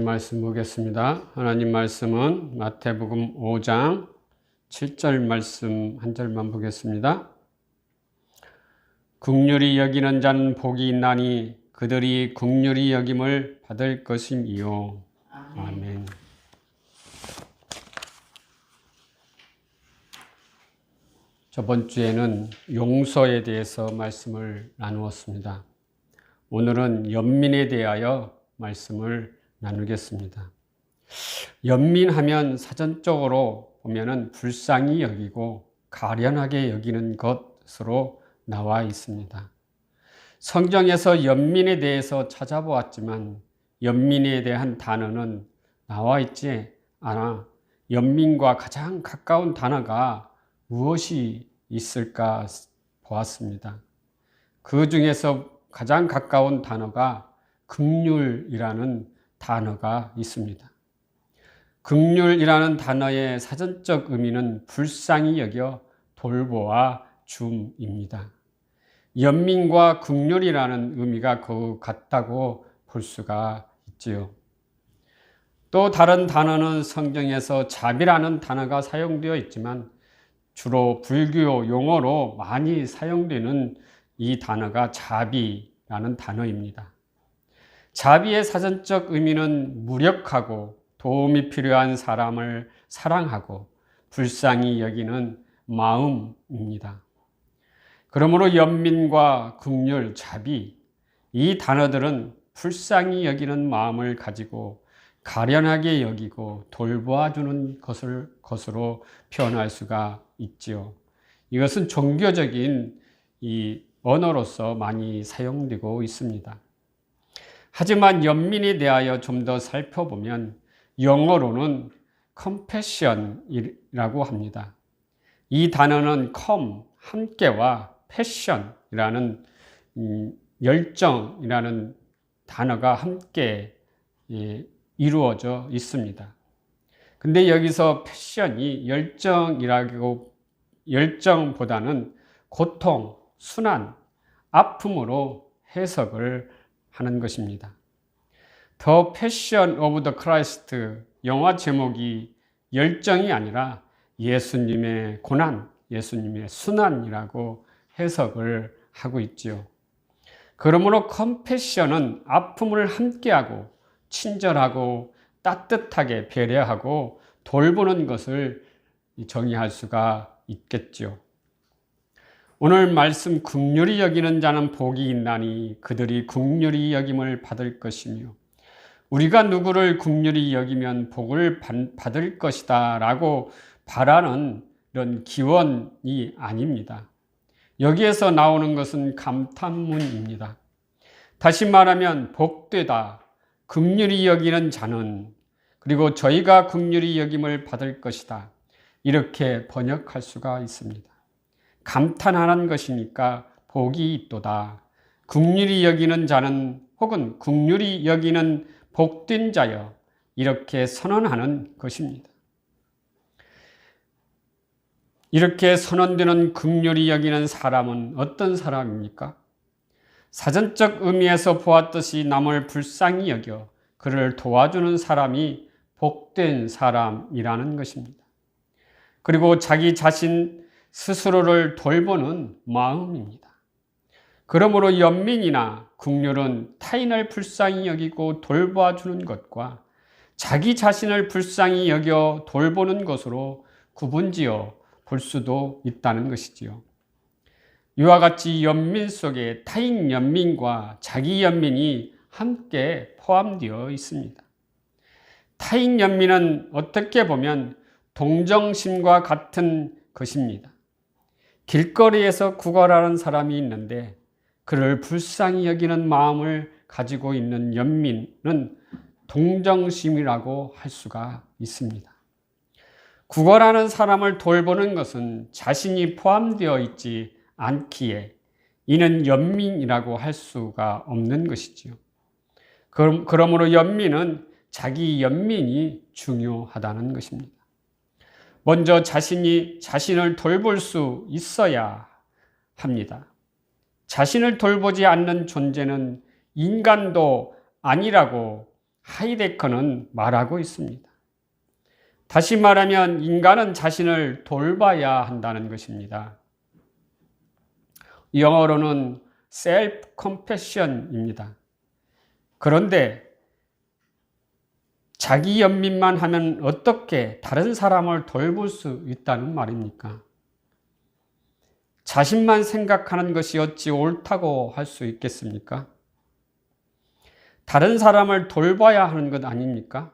말씀 보겠습니다. 하나님 말씀은 마태복음 5장 7절 말씀 한 절만 보겠습니다. 긍휼히 여기는 자는 복이 있나니 그들이 긍휼히 여김을 받을 것임이요. 아멘. 저번 주에는 용서에 대해서 말씀을 나누었습니다. 오늘은 연민에 대하여 말씀을 나누겠습니다. 연민하면 사전적으로 보면은 불쌍히 여기고 가련하게 여기는 것으로 나와 있습니다. 성경에서 연민에 대해서 찾아보았지만 연민에 대한 단어는 나와 있지 않아 연민과 가장 가까운 단어가 무엇이 있을까 보았습니다. 그 중에서 가장 가까운 단어가 긍휼이라는 단어가 있습니다. 긍휼이라는 단어의 사전적 의미는 불쌍히 여겨 돌보아 줌입니다. 연민과 긍휼이라는 의미가 거의 같다고 볼 수가 있지요. 또 다른 단어는 성경에서 자비라는 단어가 사용되어 있지만 주로 불교 용어로 많이 사용되는 이 단어가 자비라는 단어입니다. 자비의 사전적 의미는 무력하고 도움이 필요한 사람을 사랑하고 불쌍히 여기는 마음입니다. 그러므로 연민과 긍휼, 자비 이 단어들은 불쌍히 여기는 마음을 가지고 가련하게 여기고 돌보아주는 것으로 표현할 수가 있지요. 이것은 종교적인 이 언어로서 많이 사용되고 있습니다. 하지만 연민에 대하여 좀 더 살펴보면 영어로는 compassion이라고 합니다. 이 단어는 come, 함께와 passion이라는 열정이라는 단어가 함께 이루어져 있습니다. 근데 여기서 passion이 열정보다는 고통, 순환, 아픔으로 해석을 하는 것입니다. The Passion of the Christ 영화 제목이 열정이 아니라 예수님의 고난, 예수님의 순환이라고 해석을 하고 있지요. 그러므로 컴패션은 아픔을 함께하고 친절하고 따뜻하게 배려하고 돌보는 것을 정의할 수가 있겠지요. 오늘 말씀 긍휼히 여기는 자는 복이 있나니 그들이 긍휼히 여김을 받을 것이며 우리가 누구를 긍휼히 여기면 복을 받을 것이다 라고 바라는 이런 기원이 아닙니다. 여기에서 나오는 것은 감탄문입니다. 다시 말하면 복되다, 긍휼히 여기는 자는 그리고 저희가 긍휼히 여김을 받을 것이다 이렇게 번역할 수가 있습니다. 감탄하는 것이니까 복이 있도다. 긍휼히 여기는 자는 혹은 긍휼히 여기는 복된 자여 이렇게 선언하는 것입니다. 이렇게 선언되는 긍휼히 여기는 사람은 어떤 사람입니까? 사전적 의미에서 보았듯이 남을 불쌍히 여겨 그를 도와주는 사람이 복된 사람이라는 것입니다. 그리고 자기 자신 스스로를 돌보는 마음입니다. 그러므로 연민이나 긍휼은 타인을 불쌍히 여기고 돌봐주는 것과 자기 자신을 불쌍히 여겨 돌보는 것으로 구분지어 볼 수도 있다는 것이지요. 이와 같이 연민 속에 타인 연민과 자기 연민이 함께 포함되어 있습니다. 타인 연민은 어떻게 보면 동정심과 같은 것입니다. 길거리에서 구걸하는 사람이 있는데 그를 불쌍히 여기는 마음을 가지고 있는 연민은 동정심이라고 할 수가 있습니다. 구걸하는 사람을 돌보는 것은 자신이 포함되어 있지 않기에 이는 연민이라고 할 수가 없는 것이지요. 그러므로 연민은 자기 연민이 중요하다는 것입니다. 먼저 자신이 자신을 돌볼 수 있어야 합니다. 자신을 돌보지 않는 존재는 인간도 아니라고 하이데커는 말하고 있습니다. 다시 말하면 인간은 자신을 돌봐야 한다는 것입니다. 영어로는 self compassion입니다. 그런데 자기 연민만 하면 어떻게 다른 사람을 돌볼 수 있다는 말입니까? 자신만 생각하는 것이 어찌 옳다고 할 수 있겠습니까? 다른 사람을 돌봐야 하는 것 아닙니까?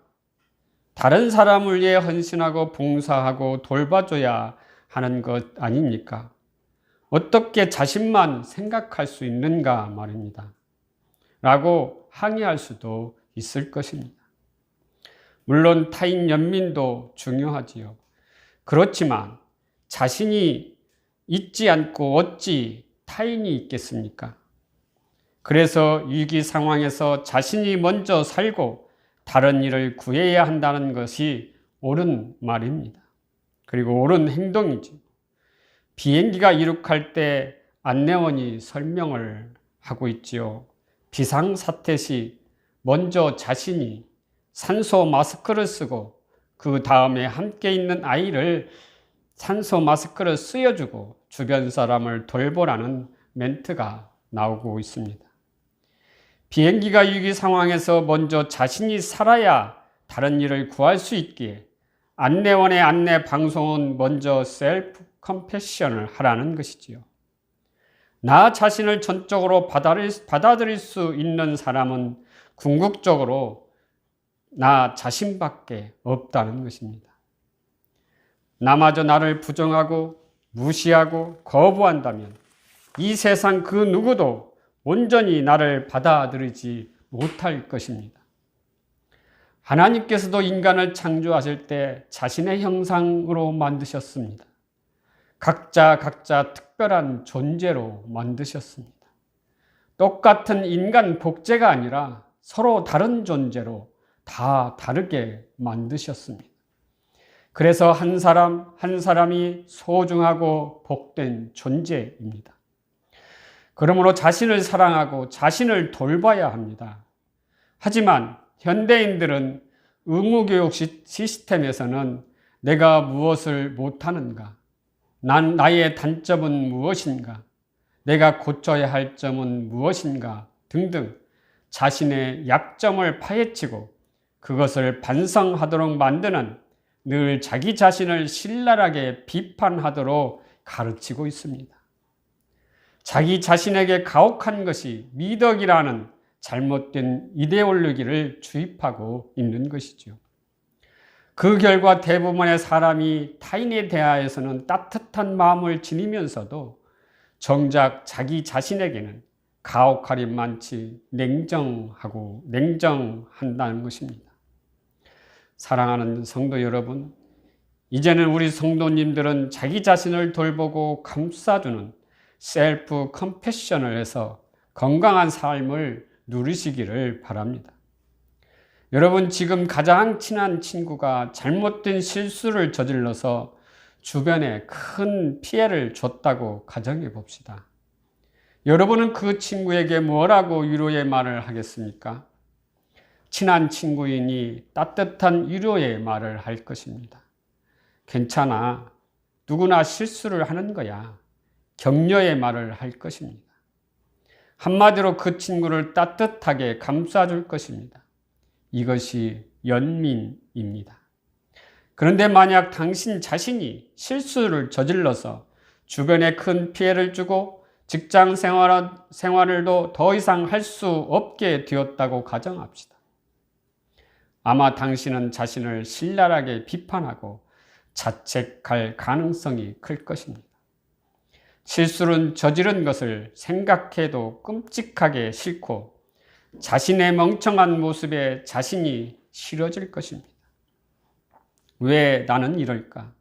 다른 사람을 위해 헌신하고 봉사하고 돌봐줘야 하는 것 아닙니까? 어떻게 자신만 생각할 수 있는가 말입니다. 라고 항의할 수도 있을 것입니다. 물론 타인 연민도 중요하지요. 그렇지만 자신이 있지 않고 어찌 타인이 있겠습니까? 그래서 위기 상황에서 자신이 먼저 살고 다른 일을 구해야 한다는 것이 옳은 말입니다. 그리고 옳은 행동이지. 비행기가 이륙할 때 안내원이 설명을 하고 있지요. 비상사태 시 먼저 자신이 산소 마스크를 쓰고 그 다음에 함께 있는 아이를 산소 마스크를 쓰여주고 주변 사람을 돌보라는 멘트가 나오고 있습니다. 비행기가 위기 상황에서 먼저 자신이 살아야 다른 일을 구할 수 있기에 안내원의 안내 방송은 먼저 셀프 컴패션을 하라는 것이지요. 나 자신을 전적으로 받아들일 수 있는 사람은 궁극적으로 나 자신밖에 없다는 것입니다. 나마저 나를 부정하고 무시하고 거부한다면 이 세상 그 누구도 온전히 나를 받아들이지 못할 것입니다. 하나님께서도 인간을 창조하실 때 자신의 형상으로 만드셨습니다. 각자 특별한 존재로 만드셨습니다. 똑같은 인간 복제가 아니라 서로 다른 존재로 다 다르게 만드셨습니다. 그래서 한 사람 한 사람이 소중하고 복된 존재입니다. 그러므로 자신을 사랑하고 자신을 돌봐야 합니다. 하지만 현대인들은 의무교육 시스템에서는 내가 무엇을 못하는가? 나의 단점은 무엇인가? 내가 고쳐야 할 점은 무엇인가? 등등 자신의 약점을 파헤치고 그것을 반성하도록 만드는 늘 자기 자신을 신랄하게 비판하도록 가르치고 있습니다. 자기 자신에게 가혹한 것이 미덕이라는 잘못된 이데올로기를 주입하고 있는 것이죠. 그 결과 대부분의 사람이 타인에 대하여서는 따뜻한 마음을 지니면서도 정작 자기 자신에게는 가혹할이 많지 냉정한다는 것입니다. 사랑하는 성도 여러분, 이제는 우리 성도님들은 자기 자신을 돌보고 감싸주는 셀프 컴패션을 해서 건강한 삶을 누리시기를 바랍니다. 여러분, 지금 가장 친한 친구가 잘못된 실수를 저질러서 주변에 큰 피해를 줬다고 가정해 봅시다. 여러분은 그 친구에게 뭐라고 위로의 말을 하겠습니까? 친한 친구이니 따뜻한 위로의 말을 할 것입니다. 괜찮아. 누구나 실수를 하는 거야. 격려의 말을 할 것입니다. 한마디로 그 친구를 따뜻하게 감싸줄 것입니다. 이것이 연민입니다. 그런데 만약 당신 자신이 실수를 저질러서 주변에 큰 피해를 주고 직장 생활을도 더 이상 할 수 없게 되었다고 가정합시다. 아마 당신은 자신을 신랄하게 비판하고 자책할 가능성이 클 것입니다. 실수를 저지른 것을 생각해도 끔찍하게 싫고 자신의 멍청한 모습에 자신이 싫어질 것입니다. 왜 나는 이럴까?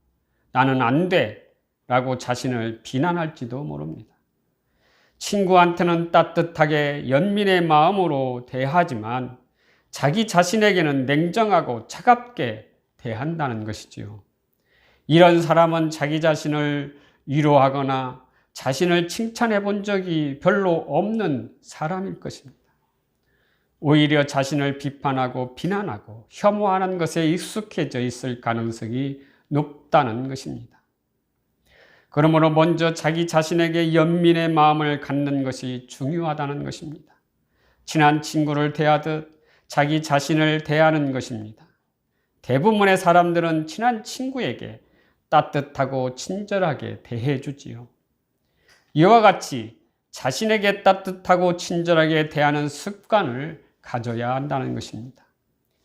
나는 안 돼! 라고 자신을 비난할지도 모릅니다. 친구한테는 따뜻하게 연민의 마음으로 대하지만 자기 자신에게는 냉정하고 차갑게 대한다는 것이지요. 이런 사람은 자기 자신을 위로하거나 자신을 칭찬해 본 적이 별로 없는 사람일 것입니다. 오히려 자신을 비판하고 비난하고 혐오하는 것에 익숙해져 있을 가능성이 높다는 것입니다. 그러므로 먼저 자기 자신에게 연민의 마음을 갖는 것이 중요하다는 것입니다. 친한 친구를 대하듯 자기 자신을 대하는 것입니다. 대부분의 사람들은 친한 친구에게 따뜻하고 친절하게 대해주지요. 이와 같이 자신에게 따뜻하고 친절하게 대하는 습관을 가져야 한다는 것입니다.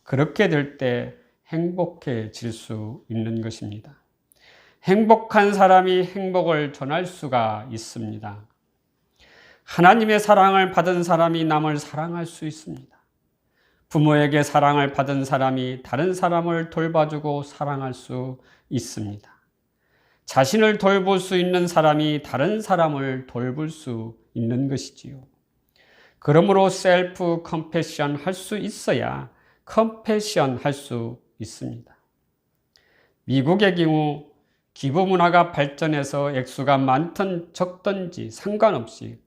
그렇게 될 때 행복해질 수 있는 것입니다. 행복한 사람이 행복을 전할 수가 있습니다. 하나님의 사랑을 받은 사람이 남을 사랑할 수 있습니다. 부모에게 사랑을 받은 사람이 다른 사람을 돌봐주고 사랑할 수 있습니다. 자신을 돌볼 수 있는 사람이 다른 사람을 돌볼 수 있는 것이지요. 그러므로 셀프 컴패션 할 수 있어야 컴패션 할 수 있습니다. 미국의 경우 기부 문화가 발전해서 액수가 많든 적든지 상관없이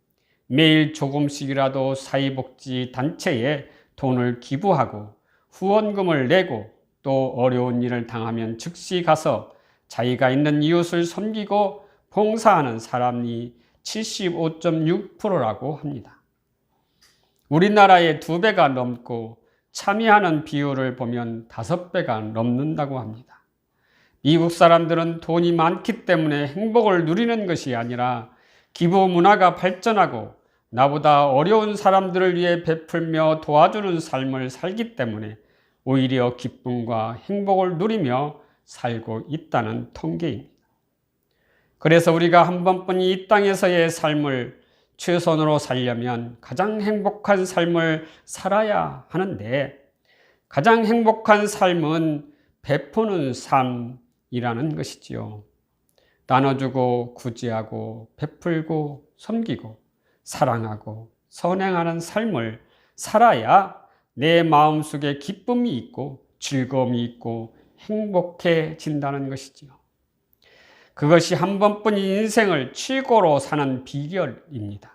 매일 조금씩이라도 사회복지 단체에 돈을 기부하고 후원금을 내고 또 어려운 일을 당하면 즉시 가서 자기가 있는 이웃을 섬기고 봉사하는 사람이 75.6%라고 합니다. 우리나라의 2배가 넘고 참여하는 비율을 보면 5배가 넘는다고 합니다. 미국 사람들은 돈이 많기 때문에 행복을 누리는 것이 아니라 기부 문화가 발전하고 나보다 어려운 사람들을 위해 베풀며 도와주는 삶을 살기 때문에 오히려 기쁨과 행복을 누리며 살고 있다는 통계입니다. 그래서 우리가 한 번뿐 이 땅에서의 삶을 최선으로 살려면 가장 행복한 삶을 살아야 하는데, 가장 행복한 삶은 베푸는 삶이라는 것이지요. 나눠주고 구제하고 베풀고 섬기고 사랑하고 선행하는 삶을 살아야 내 마음속에 기쁨이 있고 즐거움이 있고 행복해진다는 것이지요. 그것이 한 번뿐인 인생을 최고로 사는 비결입니다.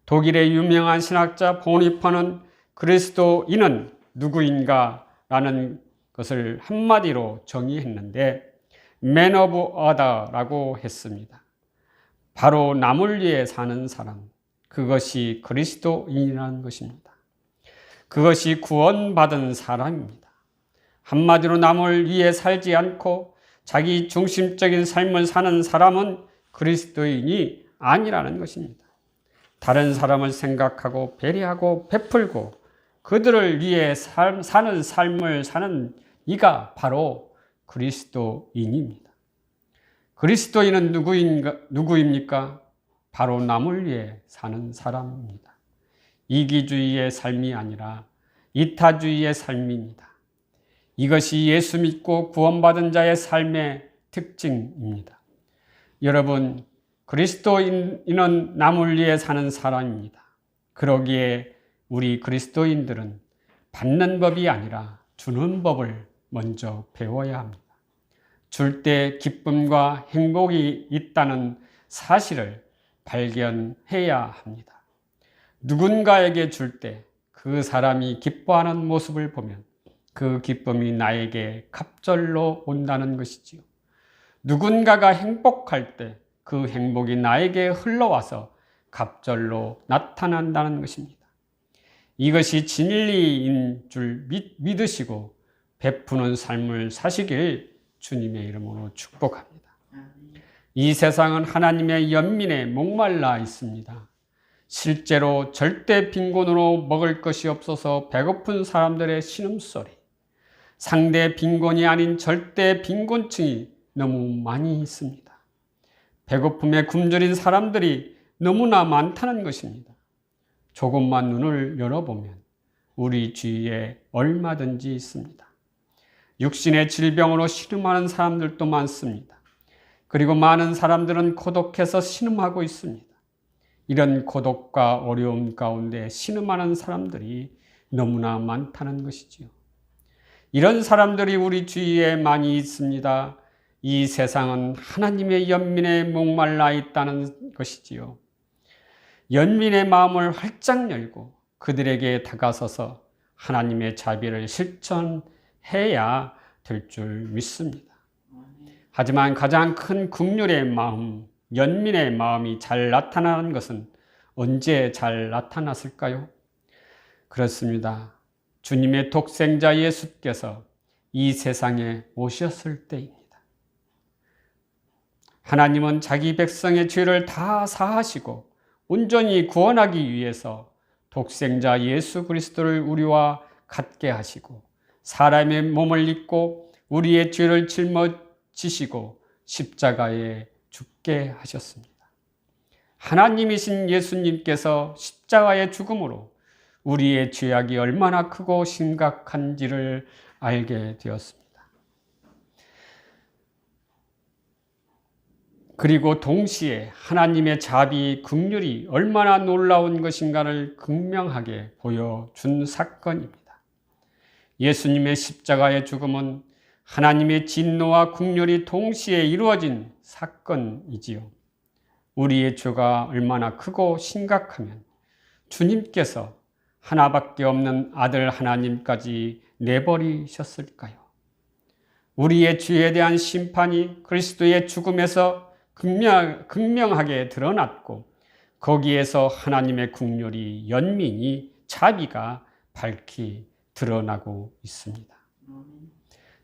독일의 유명한 신학자 보니퍼는 그리스도인은 누구인가 라는 것을 한마디로 정의했는데 Man of Other라고 했습니다. 바로 남을 위해 사는 사람, 그것이 그리스도인이라는 것입니다. 그것이 구원받은 사람입니다. 한마디로 남을 위해 살지 않고 자기 중심적인 삶을 사는 사람은 그리스도인이 아니라는 것입니다. 다른 사람을 생각하고 배려하고 베풀고 그들을 위해 사는 삶을 사는 이가 바로 그리스도인입니다. 그리스도인은 누구입니까? 바로 남을 위해 사는 사람입니다. 이기주의의 삶이 아니라 이타주의의 삶입니다. 이것이 예수 믿고 구원받은 자의 삶의 특징입니다. 여러분, 그리스도인은 남을 위해 사는 사람입니다. 그러기에 우리 그리스도인들은 받는 법이 아니라 주는 법을 먼저 배워야 합니다. 줄 때 기쁨과 행복이 있다는 사실을 발견해야 합니다. 누군가에게 줄 때 그 사람이 기뻐하는 모습을 보면 그 기쁨이 나에게 갑절로 온다는 것이지요. 누군가가 행복할 때 그 행복이 나에게 흘러와서 갑절로 나타난다는 것입니다. 이것이 진리인 줄 믿으시고 베푸는 삶을 사시길 주님의 이름으로 축복합니다. 이 세상은 하나님의 연민에 목말라 있습니다. 실제로 절대 빈곤으로 먹을 것이 없어서 배고픈 사람들의 신음소리, 상대 빈곤이 아닌 절대 빈곤층이 너무 많이 있습니다. 배고픔에 굶주린 사람들이 너무나 많다는 것입니다. 조금만 눈을 열어보면 우리 주위에 얼마든지 있습니다. 육신의 질병으로 신음하는 사람들도 많습니다. 그리고 많은 사람들은 고독해서 신음하고 있습니다. 이런 고독과 어려움 가운데 신음하는 사람들이 너무나 많다는 것이지요. 이런 사람들이 우리 주위에 많이 있습니다. 이 세상은 하나님의 연민에 목말라 있다는 것이지요. 연민의 마음을 활짝 열고 그들에게 다가서서 하나님의 자비를 실천해야 될 줄 믿습니다. 하지만 가장 큰 긍휼의 마음, 연민의 마음이 잘 나타나는 것은 언제 잘 나타났을까요? 그렇습니다. 주님의 독생자 예수께서 이 세상에 오셨을 때입니다. 하나님은 자기 백성의 죄를 다 사하시고 온전히 구원하기 위해서 독생자 예수 그리스도를 우리와 같게 하시고 사람의 몸을 입고 우리의 죄를 짊어지시고 십자가에 죽게 하셨습니다. 하나님이신 예수님께서 십자가의 죽음으로 우리의 죄악이 얼마나 크고 심각한지를 알게 되었습니다. 그리고 동시에 하나님의 자비, 긍휼이 얼마나 놀라운 것인가를 극명하게 보여준 사건입니다. 예수님의 십자가의 죽음은 하나님의 진노와 긍휼이 동시에 이루어진 사건이지요. 우리의 죄가 얼마나 크고 심각하면 주님께서 하나밖에 없는 아들 하나님까지 내버리셨을까요? 우리의 죄에 대한 심판이 그리스도의 죽음에서 극명하게 드러났고 거기에서 하나님의 긍휼이, 연민이, 자비가 밝히 드러나고 있습니다.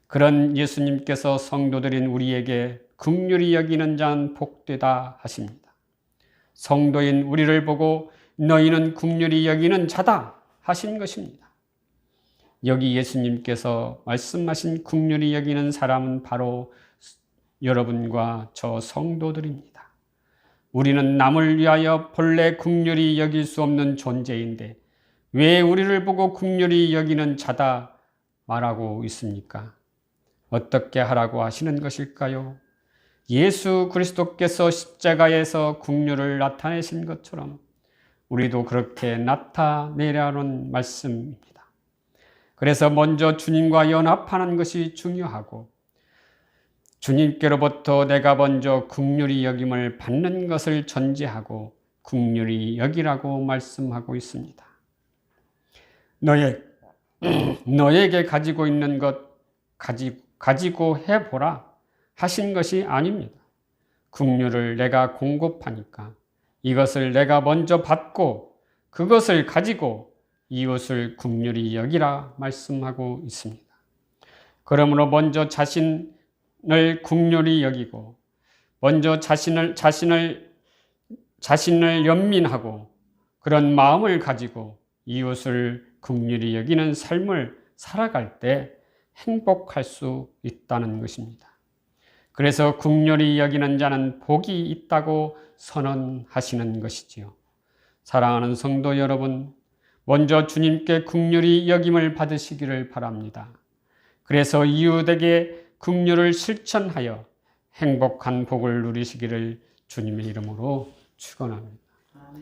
그런 예수님께서 성도들인 우리에게 긍휼히 여기는 자는 복되다 하십니다. 성도인 우리를 보고 너희는 긍휼히 여기는 자다 하신 것입니다. 여기 예수님께서 말씀하신 긍휼히 여기는 사람은 바로 여러분과 저 성도들입니다. 우리는 남을 위하여 본래 긍휼히 여길 수 없는 존재인데 왜 우리를 보고 긍휼히 여기는 자다 말하고 있습니까? 어떻게 하라고 하시는 것일까요? 예수 그리스도께서 십자가에서 긍휼을 나타내신 것처럼 우리도 그렇게 나타내라는 말씀입니다. 그래서 먼저 주님과 연합하는 것이 중요하고 주님께로부터 내가 먼저 긍휼히 여김을 받는 것을 전제하고 긍휼히 여기라고 말씀하고 있습니다. 너에게 가지고 있는 것 가지고 해보라 하신 것이 아닙니다. 긍휼을 내가 공급하니까 이것을 내가 먼저 받고 그것을 가지고 이웃을 긍휼히 여기라 말씀하고 있습니다. 그러므로 먼저 자신을 긍휼히 여기고 먼저 자신을 연민하고 그런 마음을 가지고 이웃을 긍휼히 여기는 삶을 살아갈 때 행복할 수 있다는 것입니다. 그래서 긍휼히 여기는 자는 복이 있다고 선언하시는 것이지요. 사랑하는 성도 여러분, 먼저 주님께 긍휼히 여김을 받으시기를 바랍니다. 그래서 이웃에게 긍휼을 실천하여 행복한 복을 누리시기를 주님의 이름으로 축원합니다.